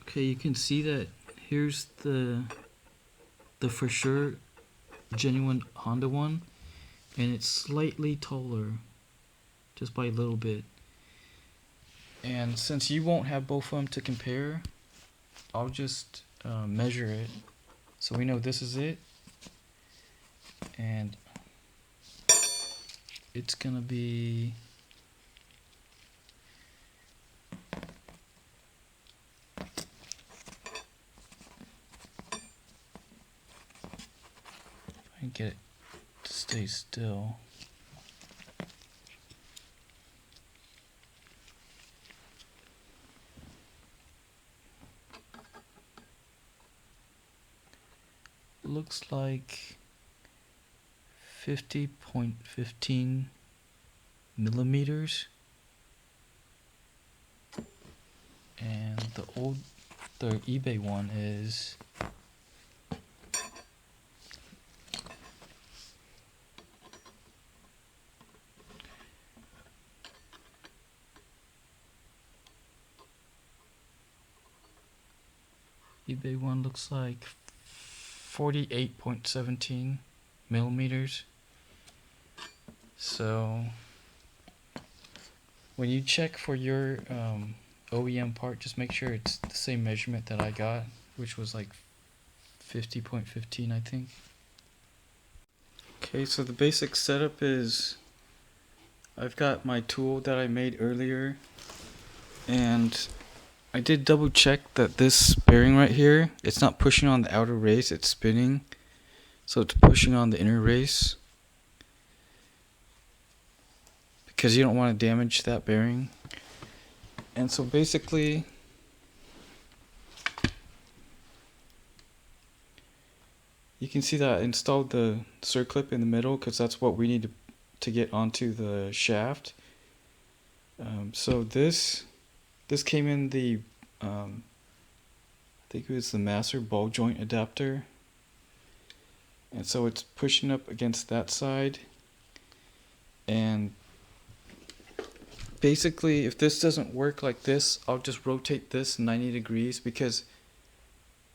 Okay, you can see that here's the for sure genuine Honda one, and it's slightly taller, just by a little bit. And since you won't have both of them to compare, I'll just measure it. So we know this is it, and it's gonna be I can get it to stay still. Looks like 50.15 millimeters, and the eBay one is eBay one looks like 48.17 millimeters. So when you check for your OEM part, just make sure it's the same measurement that I got, which was like 50.15, I think. Okay, so the basic setup is I've got my tool that I made earlier, and I did double check that this bearing right here, it's not pushing on the outer race, it's spinning, so it's pushing on the inner race, because you don't want to damage that bearing. And so basically you can see that I installed the circlip in the middle because that's what we need to get onto the shaft. So this came in the I think it was the master ball joint adapter, and so it's pushing up against that side. And basically if this doesn't work like this, I'll just rotate this 90 degrees, because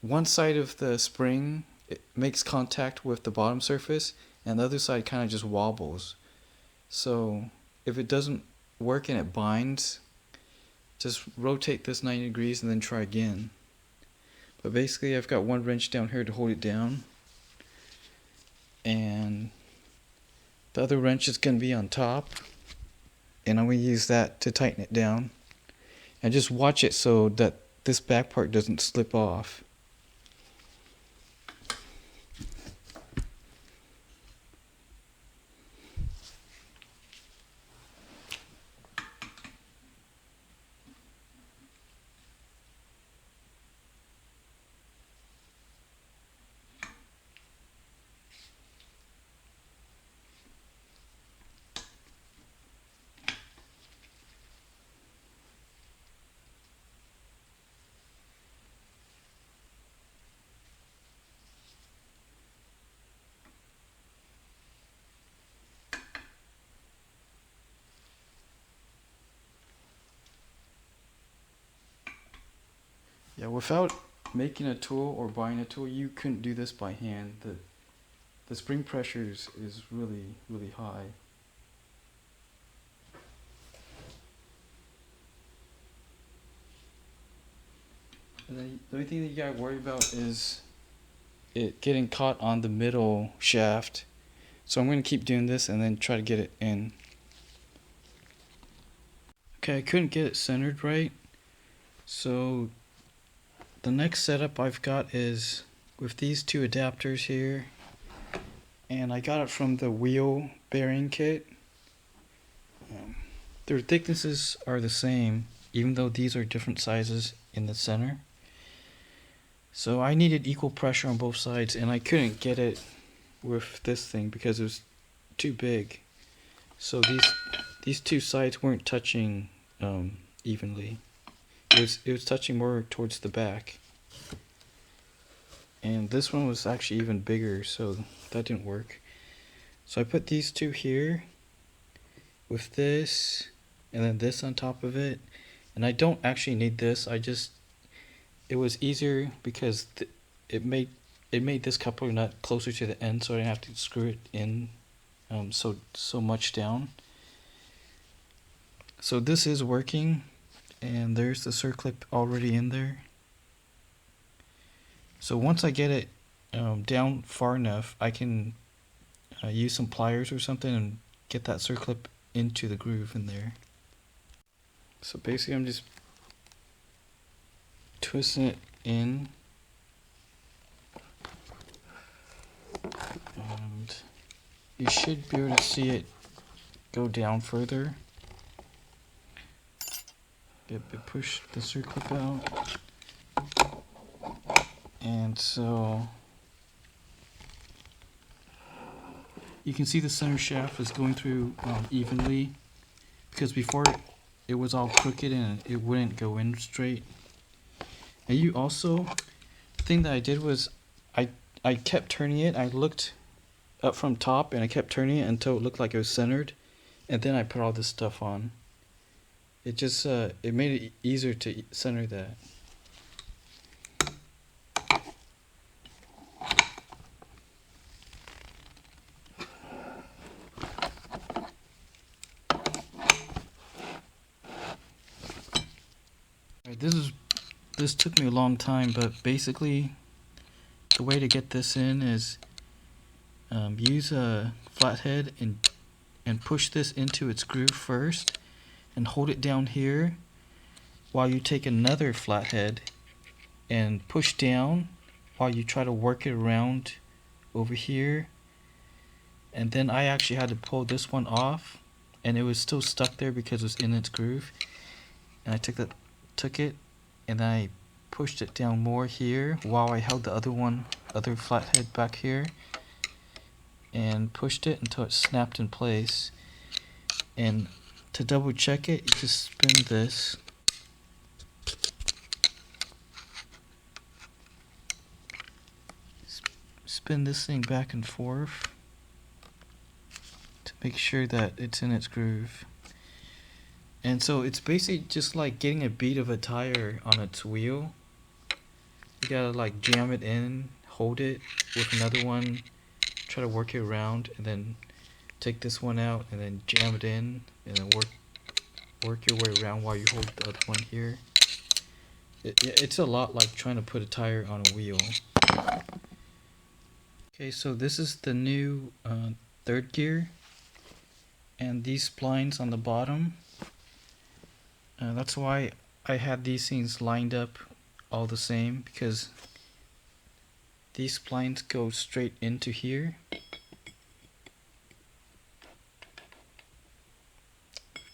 one side of the spring, it makes contact with the bottom surface, and the other side kind of just wobbles. So if it doesn't work and it binds, just rotate this 90 degrees and then try again. But basically I've got one wrench down here to hold it down, and the other wrench is going to be on top, and I'm going to use that to tighten it down. And just watch it so that this back part doesn't slip off. Yeah, without making a tool or buying a tool, you couldn't do this by hand. The spring pressure is really, really high. And then the only thing that you gotta worry about is it getting caught on the middle shaft. So I'm going to keep doing this and then try to get it in. Okay, I couldn't get it centered right. So the next setup I've got is with these two adapters here, and I got it from the wheel bearing kit. Their thicknesses are the same, even though these are different sizes in the center. So I needed equal pressure on both sides, and I couldn't get it with this thing because it was too big. So these two sides weren't touching evenly. It was touching more towards the back. And this one was actually even bigger, so that didn't work. So I put these two here with this, and then this on top of it. And I don't actually need this, I just it was easier because it made this coupler nut closer to the end, so I didn't have to screw it in so much down. So this is working, and there's the circlip already in there. So once I get it down far enough, I can use some pliers or something and get that circlip into the groove in there. So basically I'm just twisting it in, and you should be able to see it go down further. Push the circlip out, and so you can see the center shaft is going through evenly, because before it was all crooked and it wouldn't go in straight. And you also, the thing that I did was I kept turning it. I looked up from top and I kept turning it until it looked like it was centered, and then I put all this stuff on. It just it made it easier to center that. This took me a long time, but basically the way to get this in is use a flathead and push this into its groove first, and hold it down here while you take another flathead and push down while you try to work it around over here. And then I actually had to pull this one off, and it was still stuck there because it was in its groove. And I took it and I pushed it down more here while I held the other flathead back here, and pushed it until it snapped in place. And to double check it, you just spin this. Spin this thing back and forth to make sure that it's in its groove. And so it's basically just like getting a bead of a tire on its wheel. You gotta like jam it in, hold it with another one, try to work it around, and then take this one out and then jam it in, and then work your way around while you hold the other one here. It's a lot like trying to put a tire on a wheel. Okay, so this is the new third gear, and these splines on the bottom. That's why I had these things lined up all the same, because these splines go straight into here.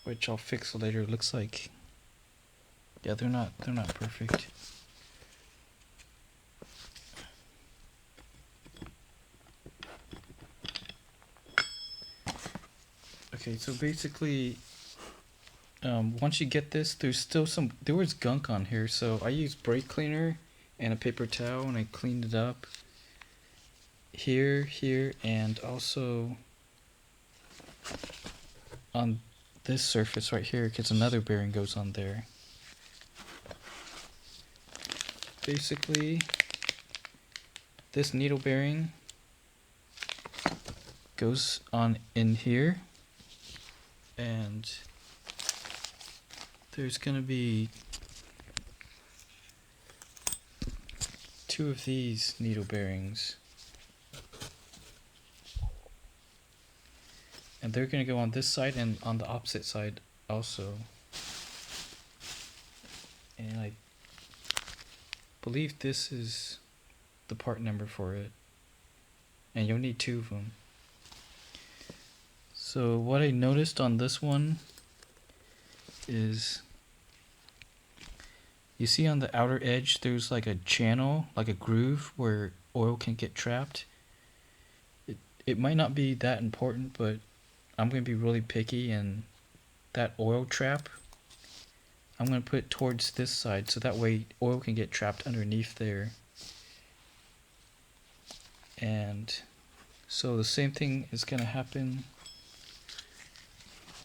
Which I'll fix later. It looks like, yeah, they're not perfect. Okay, so basically, once you get this, there was gunk on here, so I used brake cleaner and a paper towel, and I cleaned it up here, and also on this surface right here, because another bearing goes on there. Basically, this needle bearing goes on in here, and there's gonna be 2 of these needle bearings, and they're gonna go on this side and on the opposite side also. And I believe this is the part number for it, and you'll need 2 of them. So what I noticed on this one is, you see on the outer edge there's like a channel, like a groove where oil can get trapped. It might not be that important, but I'm going to be really picky, and that oil trap, I'm going to put it towards this side so that way oil can get trapped underneath there. And so the same thing is going to happen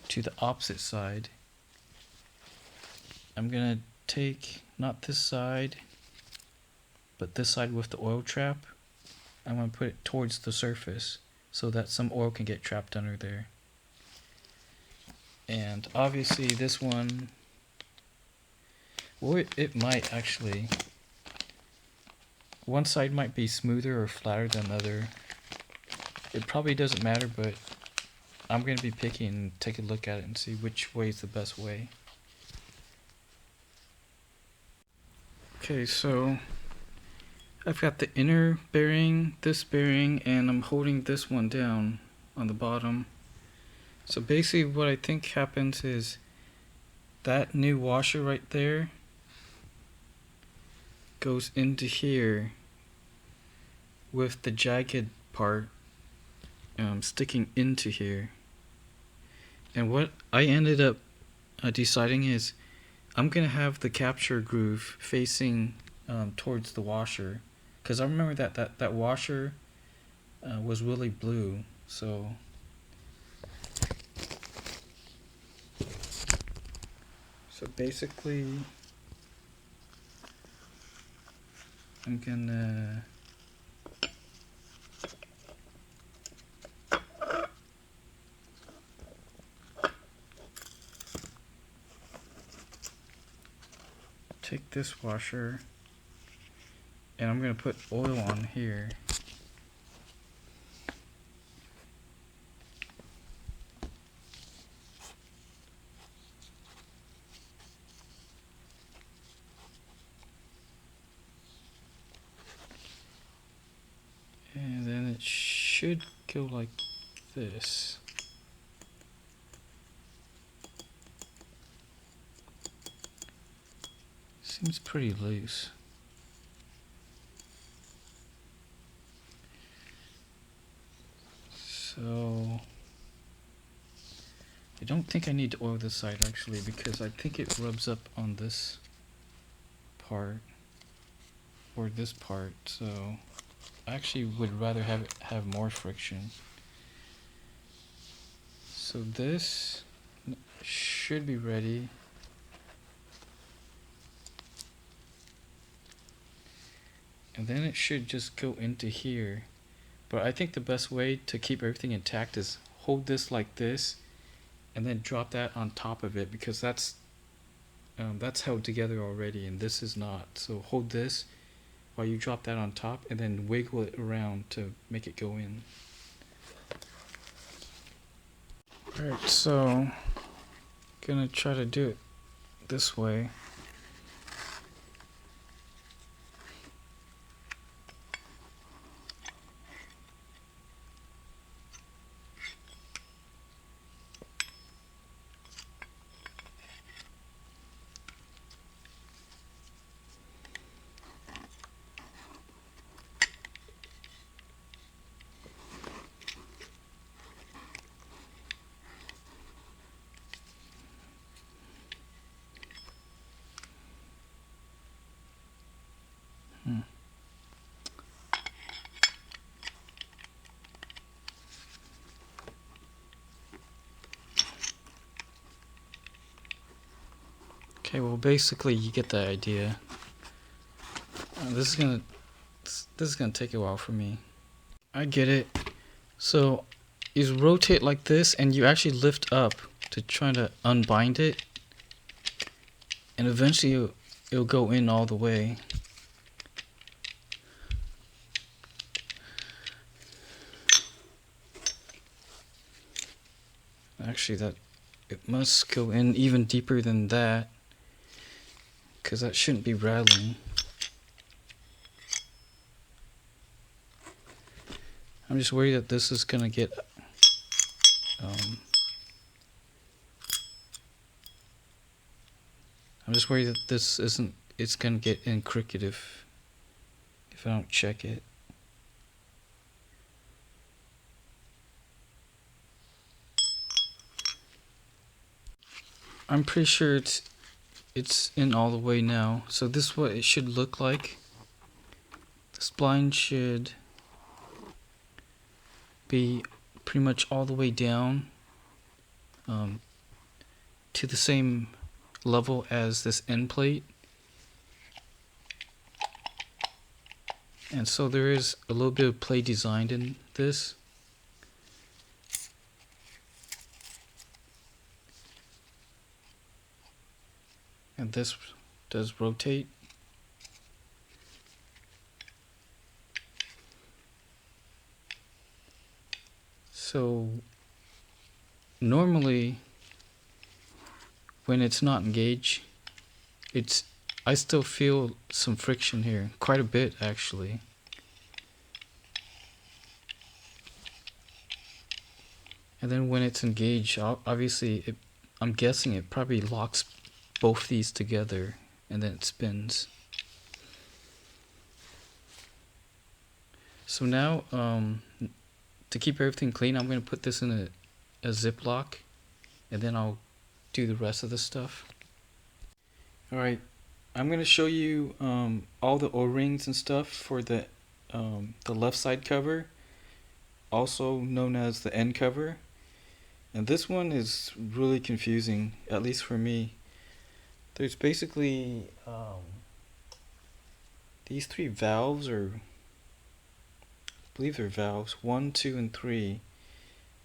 to the opposite side. I'm going to take, not this side, but this side with the oil trap, I'm going to put it towards the surface so that some oil can get trapped under there. And obviously this one, well, it might actually, one side might be smoother or flatter than the other. It probably doesn't matter, but I'm going to be picky and take a look at it and see which way is the best way. Okay, so I've got the inner bearing, this bearing, and I'm holding this one down on the bottom. So basically what I think happens is that new washer right there goes into here with the jagged part sticking into here. And what I ended up deciding is I'm gonna have the capture groove facing towards the washer, because I remember that washer was really blue. So basically I'm gonna take this washer and I'm going to put oil on here. And then it should go like this. Seems pretty loose. So I don't think I need to oil this side actually, because I think it rubs up on this part or this part. So I actually would rather have more friction. So this should be ready. And then it should just go into here. But I think the best way to keep everything intact is hold this like this and then drop that on top of it, because that's held together already and this is not. So hold this while you drop that on top and then wiggle it around to make it go in. Alright, so gonna try to do it this way. Okay, well basically you get the idea. This is gonna take a while for me. I get it. So you rotate like this and you actually lift up to try to unbind it, and eventually it'll go in all the way. Actually, that it must go in even deeper than that, because that shouldn't be rattling. I'm just worried that this is gonna get I'm just worried that it's gonna get in crooked if I don't check it. I'm pretty sure it's in all the way now. So this is what it should look like. The spline should be pretty much all the way down to the same level as this end plate. And so there is a little bit of play designed in this. And this does rotate. So normally when it's not engaged, I still feel some friction here, quite a bit actually. And then when it's engaged, obviously I'm guessing it probably locks both these together and then it spins. So now to keep everything clean, I'm going to put this in a Ziploc and then I'll do the rest of the stuff. Alright, I'm going to show you all the O-rings and stuff for the left side cover, also known as the end cover. And this one is really confusing, at least for me. There's basically these three valves, or I believe they're valves, 1, 2, and 3.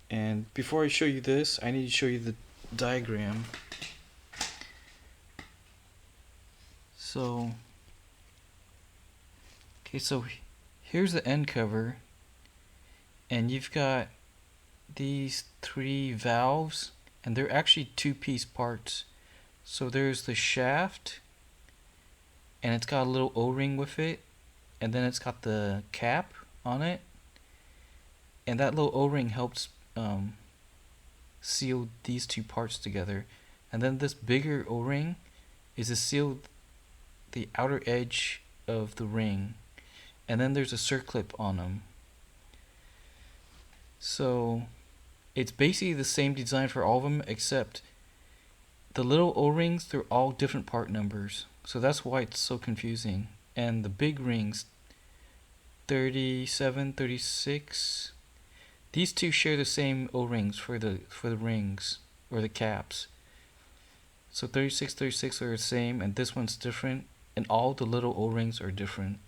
And before I show you this, I need to show you the diagram. So, okay, so here's the end cover, and you've got these three valves, and they're actually two-piece parts. So there's the shaft, and it's got a little O-ring with it, and then it's got the cap on it, and that little O-ring helps seal these two parts together. And then this bigger O-ring is to seal the outer edge of the ring, and then there's a circlip on them. So it's basically the same design for all of them, except the little O-rings, they're all different part numbers. So that's why it's so confusing. And the big rings, 37, 36, these two share the same O-rings for the rings, or the caps. So 36, 36 are the same, and this one's different, and all the little O-rings are different.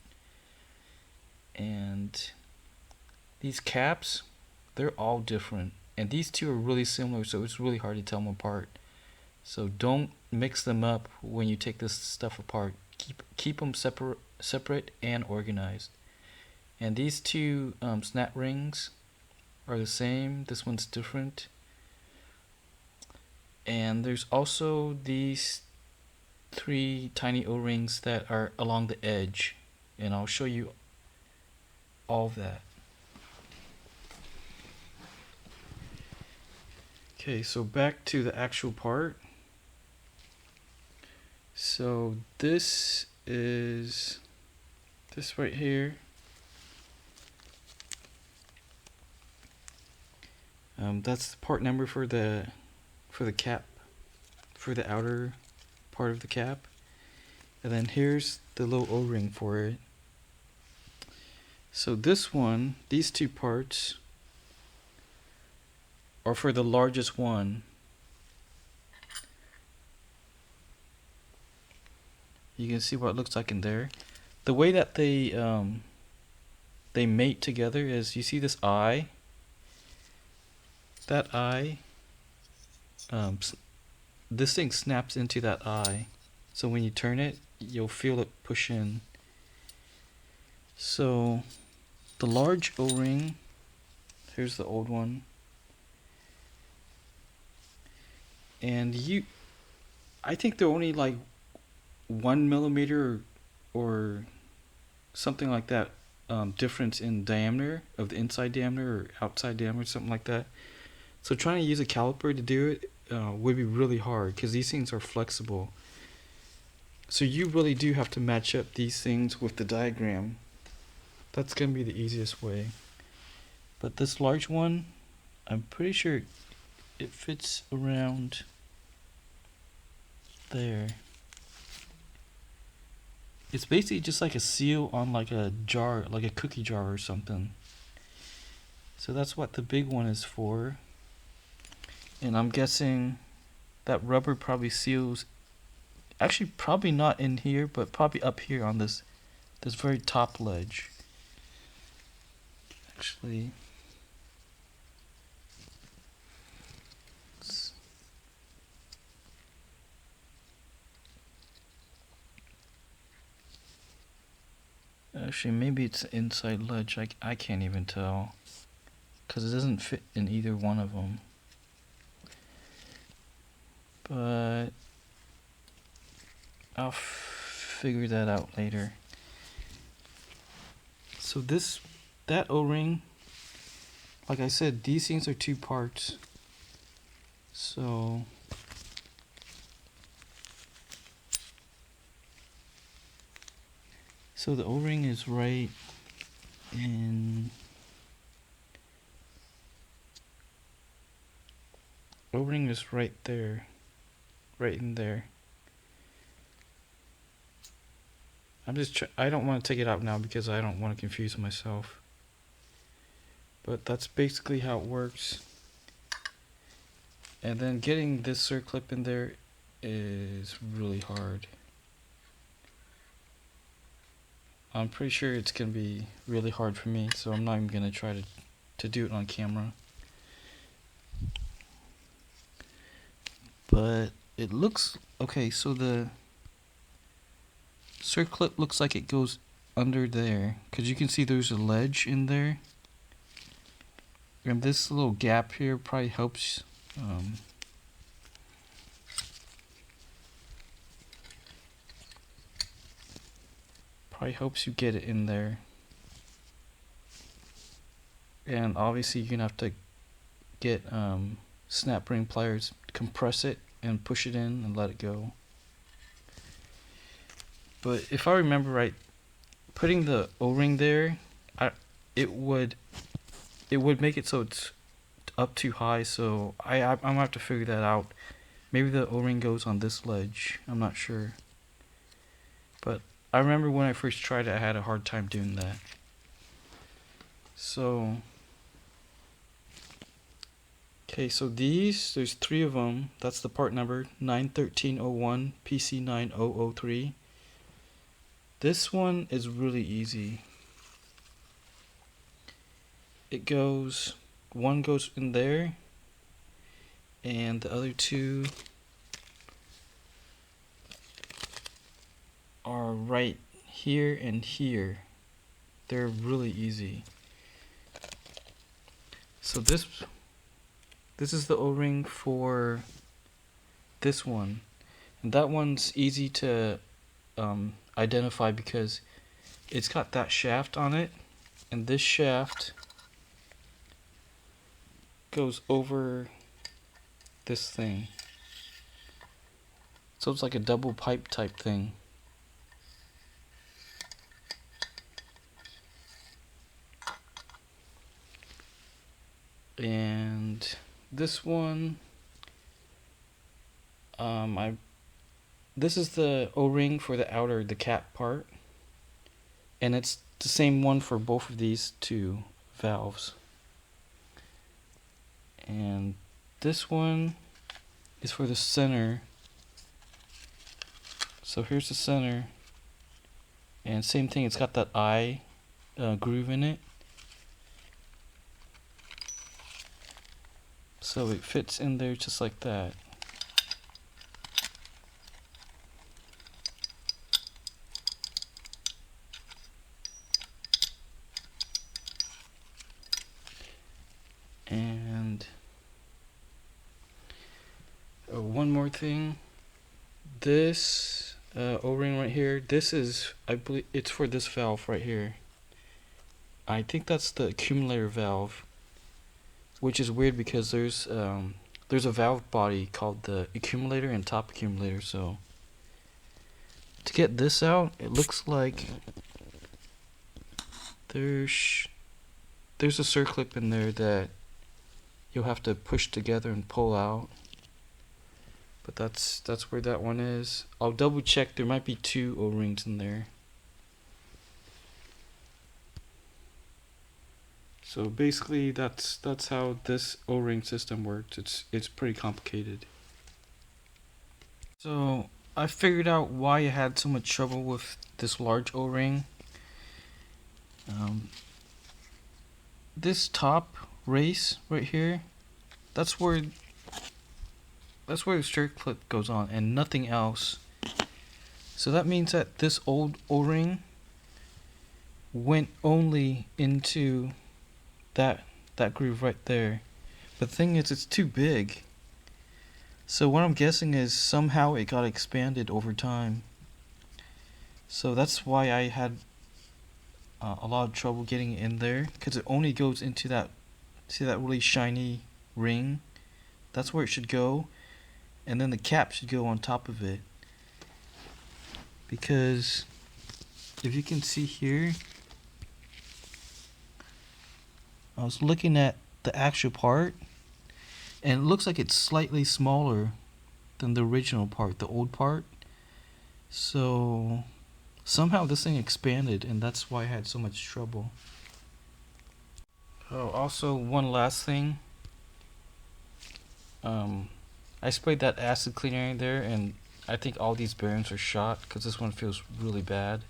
And these caps, they're all different. And these two are really similar, so it's really hard to tell them apart. So don't mix them up when you take this stuff apart. Keep them separate and organized. And these two snap rings are the same. This one's different. And there's also these three tiny O-rings that are along the edge, and I'll show you all of that. Okay, so back to the actual part. So this is this right here. That's the part number for the cap, for the outer part of the cap. And then here's the little O-ring for it. So this one, these two parts are for the largest one. You can see what it looks like in there. The way that they mate together is, you see this eye? That eye, this thing snaps into that eye. So when you turn it, you'll feel it push in. So the large O-ring, here's the old one. And I think they're only like 1 millimeter or something like that difference in diameter of the inside diameter or outside diameter, something like that. So trying to use a caliper to do it would be really hard, because these things are flexible. So you really do have to match up these things with the diagram. That's going to be the easiest way. But this large one, I'm pretty sure it fits around there. It's basically just like a seal on like a jar, like a cookie jar or something. So that's what the big one is for. And I'm guessing that rubber probably seals, actually probably not in here, but probably up here on this very top ledge. Actually, maybe it's the inside ledge. I can't even tell because it doesn't fit in either one of them. But I'll figure that out later. So that O-ring, like I said, these things are 2 parts. So the O-ring is right in O-ring is right there. Right in there. I don't want to take it out now because I don't want to confuse myself. But that's basically how it works. And then getting this circlip in there is really hard. I'm pretty sure it's going to be really hard for me, so I'm not even going to try to do it on camera. But it looks okay, so the circlip looks like it goes under there, because you can see there's a ledge in there. And this little gap here probably helps you get it in there. And obviously you're gonna have to get snap ring pliers, compress it and push it in and let it go. But if I remember right, putting the O-ring there, it would make it so it's up too high. So I'm gonna have to figure that out. Maybe the O-ring goes on this ledge. I'm not sure. But I remember when I first tried it, I had a hard time doing that. So okay, so there's 3 of them. That's the part number 91301 PC9003. This one is really easy. One goes in there, and the other 2 are right here and here. They're really easy. So this is the O-ring for this one, and that one's easy to identify because it's got that shaft on it, and this shaft goes over this thing. So it's like a double pipe type thing. And this one, this is the O-ring for the cap part, and it's the same one for both of these 2 valves. And this one is for the center. So here's the center, and same thing, it's got that eye groove in it. So it fits in there just like that. And one more thing. This O-ring right here, this is, I believe it's for this valve right here. I think that's the accumulator valve, which is weird because there's a valve body called the accumulator and top accumulator. So to get this out, it looks like there's a circlip in there that you'll have to push together and pull out. But that's where that one is. I'll double check. There might be 2 O-rings in there. So basically that's how this O-ring system works. It's pretty complicated. So I figured out why I had so much trouble with this large O-ring. this top race right here, that's where the straight clip goes on and nothing else. So that means that this old O-ring went only into that groove right there. But the thing is, it's too big. So what I'm guessing is somehow it got expanded over time. So that's why I had a lot of trouble getting it in there, because it only goes into that, see that really shiny ring? That's where it should go, and then the cap should go on top of it. Because if you can see here, I was looking at the actual part, and it looks like it's slightly smaller than the original part, the old part. So somehow this thing expanded, and that's why I had so much trouble. Oh, also one last thing. I sprayed that acid cleaner in there, and I think all these bearings are shot because this one feels really bad.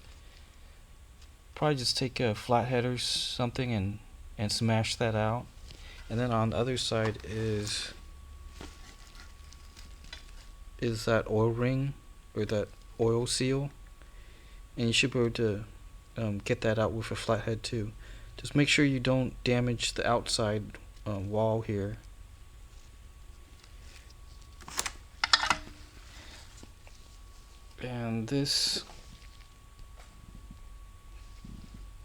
Probably just take a flathead or something and smash that out. And then on the other side is that oil ring, or that oil seal, and you should be able to get that out with a flathead too. Just make sure you don't damage the outside wall here. And this,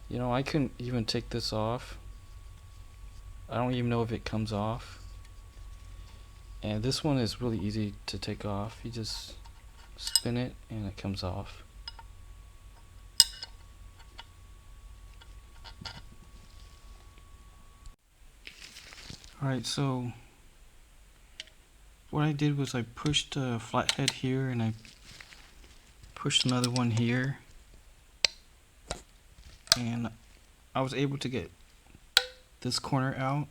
you know, I couldn't even take this off. I don't even know if it comes off. And this one is really easy to take off. You just spin it and it comes off. Alright, so what I did was I pushed a flathead here and I pushed another one here, and I was able to get this corner out.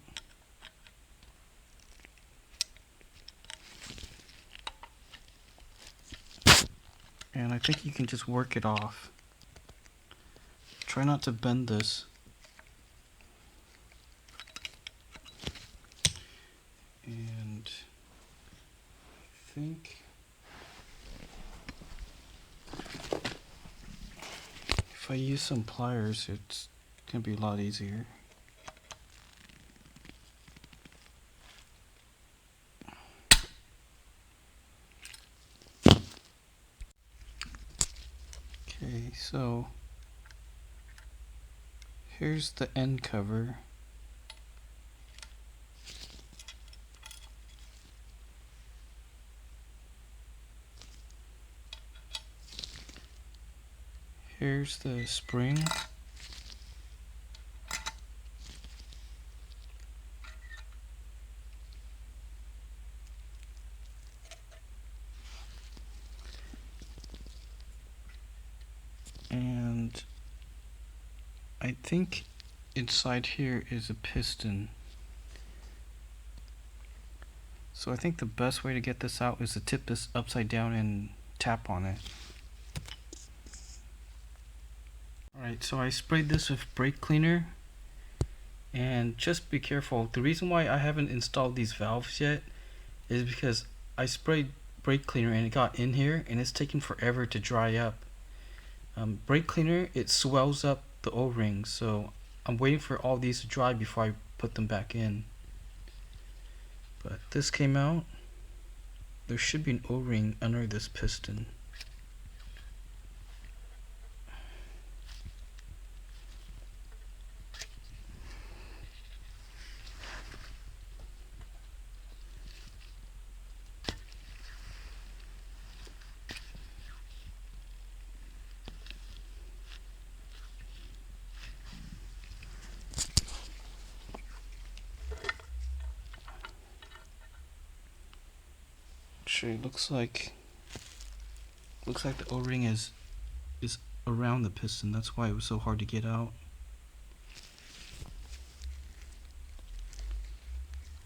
And I think you can just work it off. Try not to bend this. And I think if I use some pliers, it's gonna be a lot easier. Okay, so here's the end cover. Here's the spring. And I think inside here is a piston. So I think the best way to get this out is to tip this upside down and tap on it. Alright, so I sprayed this with brake cleaner, and just be careful. The reason why I haven't installed these valves yet is because I sprayed brake cleaner and it got in here and it's taking forever to dry up. Brake cleaner, it swells up the O-rings, so I'm waiting for all these to dry before I put them back in. But this came out. There should be an O-ring under this piston. Actually, looks like the O-ring is around the piston. That's why it was so hard to get out.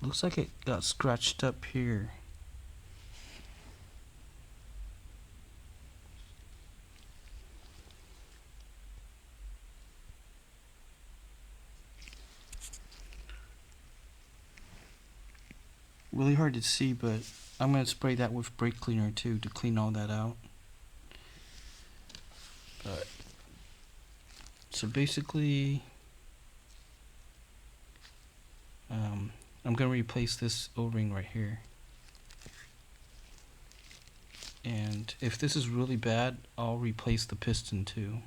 Looks like it got scratched up here. really hard to see, but I'm going to spray that with brake cleaner too to clean all that out. But so basically, I'm going to replace this O-ring right here. And if this is really bad, I'll replace the piston too.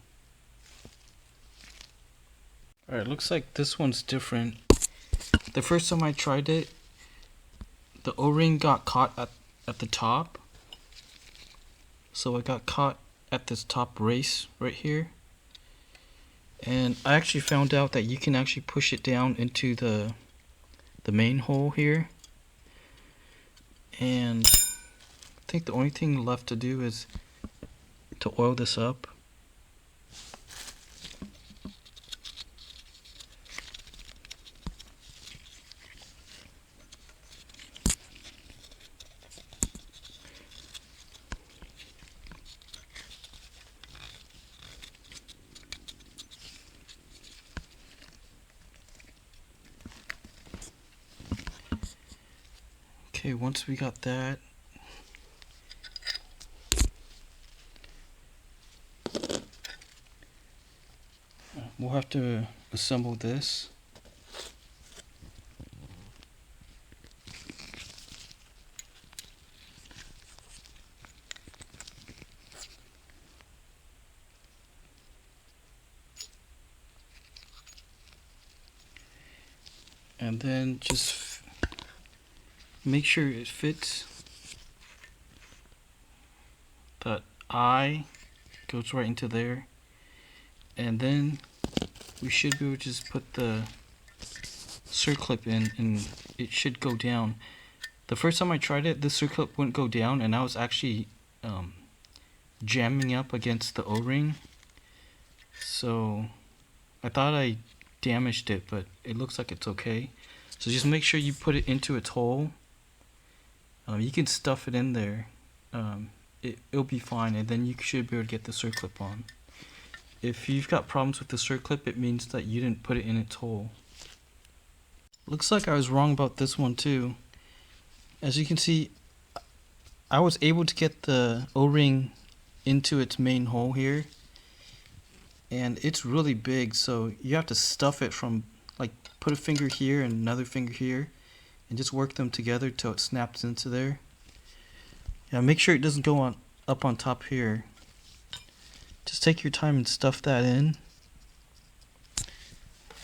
Alright, looks like this one's different. The first time I tried it, the O-ring got caught at the top. So it got caught at this top race right here. And I actually found out that you can actually push it down into the main hole here. And I think the only thing left to do is to oil this up. Okay, once we got that, we'll have to assemble this. And then just make sure it fits. That eye goes right into there. And then we should be able to just put the circlip in and it should go down. The first time I tried it, the circlip wouldn't go down and I was actually jamming up against the O-ring. So I thought I damaged it, but it looks like it's okay. So just make sure you put it into its hole. You can stuff it in there. It'll be fine, and then you should be able to get the circlip on. If you've got problems with the circlip, it means that you didn't put it in its hole. Looks like I was wrong about this one too. As you can see, I was able to get the O-ring into its main hole here, and it's really big, so you have to stuff it from, like, put a finger here and another finger here and just work them together till it snaps into there. Yeah, make sure it doesn't go up on top here. Just take your time and stuff that in.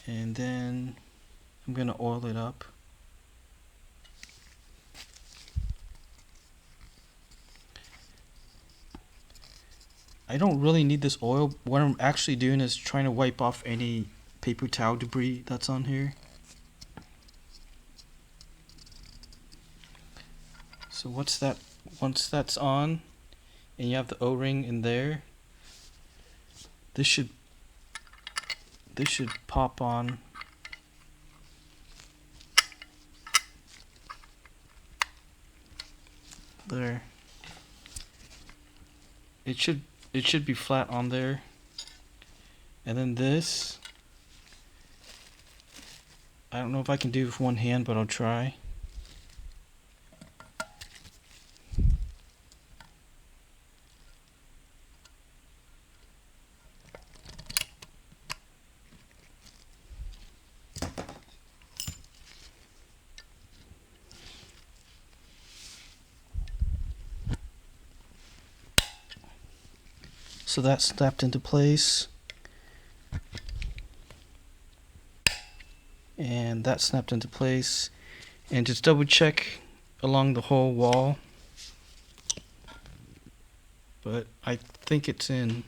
And then I'm going to oil it up. I don't really need this oil. What I'm actually doing is trying to wipe off any paper towel debris that's on here. So once that's on and you have the O-ring in there, this should pop on. There. It should be flat on there. And then this, I don't know if I can do it with one hand, but I'll try. So that snapped into place. And that snapped into place. And just double check along the whole wall. But I think it's in.